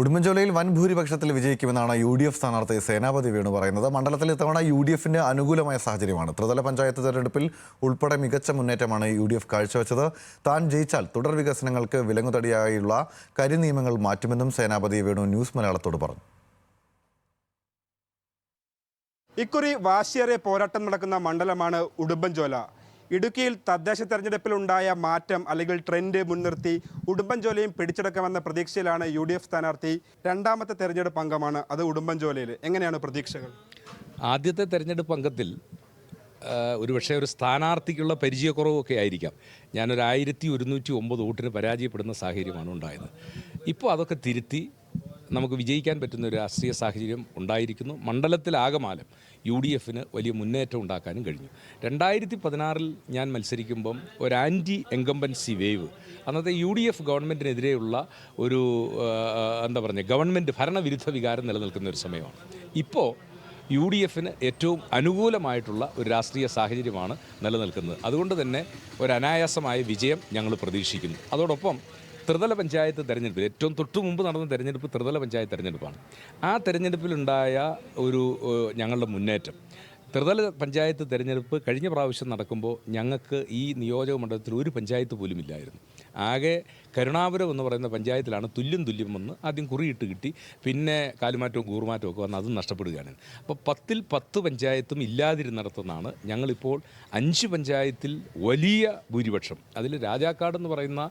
ഉടുമ്പൻചോലയിൽ വൻ ഭൂരിപക്ഷത്തിൽ വിജയിക്കുമെന്നാണ് UDF സ്ഥാനാർത്ഥി സേനാപതി വേണു പറയുന്നത്. മണ്ഡലത്തിൽ ഇത്തവണ UDFിന് അനുകൂലമായ സാഹചര്യമാണ്. ത്രിതല പഞ്ചായത്ത് തെരഞ്ഞെടുപ്പിൽ ഉൾപ്പെടെ മികച്ച മുന്നേറ്റമാണ് UDF കാഴ്ചവെച്ചത്. താൻ ജയിച്ചാൽ തുടർ വികസനങ്ങൾക്ക് വിലങ്ങുതടിയായുള്ള കരിനിയമങ്ങൾ മാറ്റുമെന്നും സേനാപതി വേണു ന്യൂസ് മലയാളത്തോട് പറഞ്ഞു. ഇക്കുറി വാശിയേറിയ പോരാട്ടം നടക്കുന്ന മണ്ഡലമാണ് ഉടുമ്പൻചോല. ഇടുക്കിയിൽ തദ്ദേശ തെരഞ്ഞെടുപ്പിലുണ്ടായ മാറ്റം അല്ലെങ്കിൽ ട്രെൻഡ് മുൻനിർത്തി ഉടുമ്പൻചോലയും പിടിച്ചെടുക്കാമെന്ന പ്രതീക്ഷയിലാണ് UDF സ്ഥാനാർത്ഥി. രണ്ടാമത്തെ തെരഞ്ഞെടുപ്പ് അംഗമാണ്, അത് ഉടുമ്പൻചോലയിൽ. എങ്ങനെയാണ് പ്രതീക്ഷകൾ? ആദ്യത്തെ തെരഞ്ഞെടുപ്പ് അംഗത്തിൽ ഒരുപക്ഷെ ഒരു സ്ഥാനാർത്ഥിക്കുള്ള പരിചയക്കുറവൊക്കെ ആയിരിക്കാം. ഞാനൊരു 1109 വോട്ടിന് പരാജയപ്പെടുന്ന സാഹചര്യമാണ് ഉണ്ടായത്. ഇപ്പോൾ അതൊക്കെ തിരുത്തി നമുക്ക് വിജയിക്കാൻ പറ്റുന്ന ഒരു രാഷ്ട്രീയ സാഹചര്യം ഉണ്ടായിരിക്കുന്നു. മണ്ഡലത്തിലാകമാനം UDFന് വലിയ മുന്നേറ്റം ഉണ്ടാക്കാനും കഴിഞ്ഞു. 2016 ഞാൻ മത്സരിക്കുമ്പം ഒരു ആൻറ്റി എൻകംബൻസി വേവ്, അന്നത്തെ UDF ഗവൺമെൻറ്റിനെതിരെയുള്ള ഒരു ഗവൺമെൻറ് ഭരണവിരുദ്ധ വികാരം നിലനിൽക്കുന്ന ഒരു സമയമാണ്. ഇപ്പോൾ UDFന് ഏറ്റവും അനുകൂലമായിട്ടുള്ള ഒരു രാഷ്ട്രീയ സാഹചര്യമാണ് നിലനിൽക്കുന്നത്. അതുകൊണ്ട് തന്നെ ഒരു അനായാസമായ വിജയം ഞങ്ങൾ പ്രതീക്ഷിക്കുന്നു. അതോടൊപ്പം ത്രിതല പഞ്ചായത്ത് തെരഞ്ഞെടുപ്പിൽ ഏറ്റവും തൊട്ടു മുമ്പ് നടന്ന തെരഞ്ഞെടുപ്പ് ത്രിതല പഞ്ചായത്ത് തെരഞ്ഞെടുപ്പാണ്. ആ തെരഞ്ഞെടുപ്പിലുണ്ടായ ഒരു ഞങ്ങളുടെ മുന്നേറ്റം, ത്രിതല പഞ്ചായത്ത് തെരഞ്ഞെടുപ്പ് കഴിഞ്ഞ പ്രാവശ്യം നടക്കുമ്പോൾ ഞങ്ങൾക്ക് ഈ നിയോജക മണ്ഡലത്തിൽ ഒരു പഞ്ചായത്ത് പോലും ഇല്ലായിരുന്നു. ആകെ കരുണാപുരം എന്ന് പറയുന്ന പഞ്ചായത്തിലാണ് തുല്യം വന്ന് ആദ്യം കുറിയിട്ട് കിട്ടി, പിന്നെ കാലുമാറ്റവും കൂറുമാറ്റവും ഒക്കെ വന്ന് അതും നഷ്ടപ്പെടുകയാണ്. അപ്പോൾ 10ൽ 10 പഞ്ചായത്തും ഇല്ലാതിരുന്നിടത്തുനിന്നാണ് ഞങ്ങളിപ്പോൾ 5 പഞ്ചായത്തിൽ വലിയ ഭൂരിപക്ഷം, അതിൽ രാജാക്കാടെന്ന് പറയുന്ന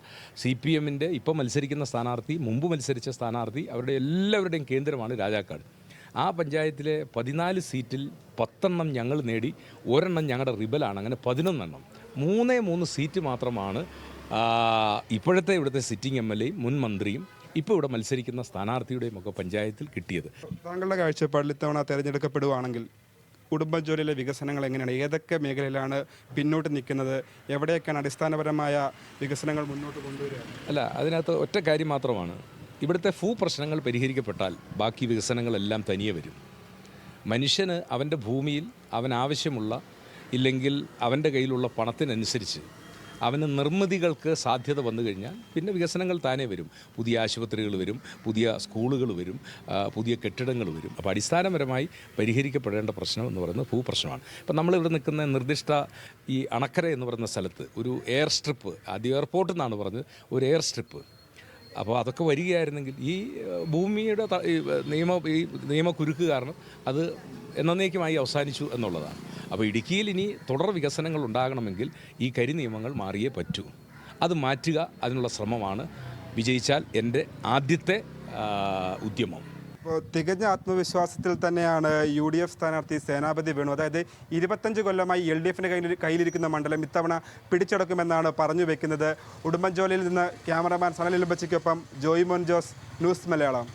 CPMൻ്റെ ഇപ്പോൾ മത്സരിക്കുന്ന സ്ഥാനാർത്ഥി, മുമ്പ് മത്സരിച്ച സ്ഥാനാർത്ഥി, അവരുടെ എല്ലാവരുടെയും കേന്ദ്രമാണ് രാജാക്കാട്. ആ പഞ്ചായത്തിലെ 14 സീറ്റിൽ 10 എണ്ണം ഞങ്ങൾ നേടി, ഒരെണ്ണം ഞങ്ങളുടെ റിബലാണ്. അങ്ങനെ 11 എണ്ണം, 3 സീറ്റ് മാത്രമാണ് ഇപ്പോഴത്തെ ഇവിടുത്തെ സിറ്റിംഗ് MLA മുൻ മന്ത്രിയും ഇപ്പോൾ ഇവിടെ മത്സരിക്കുന്ന സ്ഥാനാർത്ഥിയുടെയും ഒക്കെ പഞ്ചായത്തിൽ കിട്ടിയത്. താങ്കളുടെ കാഴ്ചപ്പാടിൽ ഇത്തവണ തിരഞ്ഞെടുക്കപ്പെടുവാണെങ്കിൽ ഉടുമ്പൻചോലയിലെ വികസനങ്ങൾ എങ്ങനെയാണ്? ഏതൊക്കെ മേഖലയിലാണ് പിന്നോട്ട് നിൽക്കുന്നത്? എവിടെയൊക്കെയാണ് അടിസ്ഥാനപരമായ വികസനങ്ങൾ മുന്നോട്ട് കൊണ്ടുവരിക? അല്ല, അതിനകത്ത് ഒറ്റ കാര്യം മാത്രമാണ്, ഇവിടുത്തെ പ്രശ്നങ്ങൾ പരിഹരിക്കപ്പെട്ടാൽ ബാക്കി വികസനങ്ങളെല്ലാം തനിയെ വരും. മനുഷ്യന് അവൻ്റെ ഭൂമിയിൽ അവൻ ആവശ്യമുള്ള, ഇല്ലെങ്കിൽ അവൻ്റെ കയ്യിലുള്ള പണത്തിനനുസരിച്ച് അവന് നിർമ്മിതികൾക്ക് സാധ്യത വന്നു കഴിഞ്ഞാൽ പിന്നെ വികസനങ്ങൾ താനേ വരും. പുതിയ ആശുപത്രികൾ വരും, പുതിയ സ്കൂളുകൾ വരും, പുതിയ കെട്ടിടങ്ങൾ വരും. അപ്പോൾ അടിസ്ഥാനപരമായി പരിഹരിക്കപ്പെടേണ്ട പ്രശ്നം എന്ന് പറയുന്നത് ഭൂപ്രശ്നമാണ്. ഇപ്പം നമ്മളിവിടെ നിൽക്കുന്ന നിർദ്ദിഷ്ട ഈ അണക്കര എന്ന് പറയുന്ന സ്ഥലത്ത് ഒരു എയർ സ്ട്രിപ്പ്, ആദ്യം എയർപോർട്ടിൽ നിന്നാണ് പറഞ്ഞത്, ഒരു എയർ സ്ട്രിപ്പ്. അപ്പോൾ അതൊക്കെ വരികയായിരുന്നെങ്കിൽ ഈ ഭൂമിയുടെ നിയമക്കുരുക്ക് കാരണം അത് എന്നേക്കുമായി അവസാനിച്ചു എന്നുള്ളതാണ്. അപ്പോൾ ഇടുക്കിയിൽ ഇനി തുടർ വികസനങ്ങൾ ഉണ്ടാകണമെങ്കിൽ ഈ കരിനിയമങ്ങൾ മാറിയേ പറ്റൂ. അത് മാറ്റുക, അതിനുള്ള ശ്രമമാണ് വിജയിച്ചാൽ എൻ്റെ ആദ്യത്തെ ഉദ്യമം. ഇപ്പോൾ തികഞ്ഞ ആത്മവിശ്വാസത്തിൽ തന്നെയാണ് UDF സ്ഥാനാർത്ഥി സേനാപതി വേണു. അതായത് 25 കൊല്ലമായി LDFിൻ്റെ കയ്യിലിരിക്കുന്ന മണ്ഡലം ഇത്തവണ പിടിച്ചെടുക്കുമെന്നാണ് പറഞ്ഞു വെക്കുന്നത്. ഉടുമ്പൻചോലയിൽ നിന്ന് ക്യാമറമാൻ സനൽ ഇലമ്പച്ചിക്കൊപ്പം ജോയിമോൻ ജോസ്, ന്യൂസ് മലയാളം.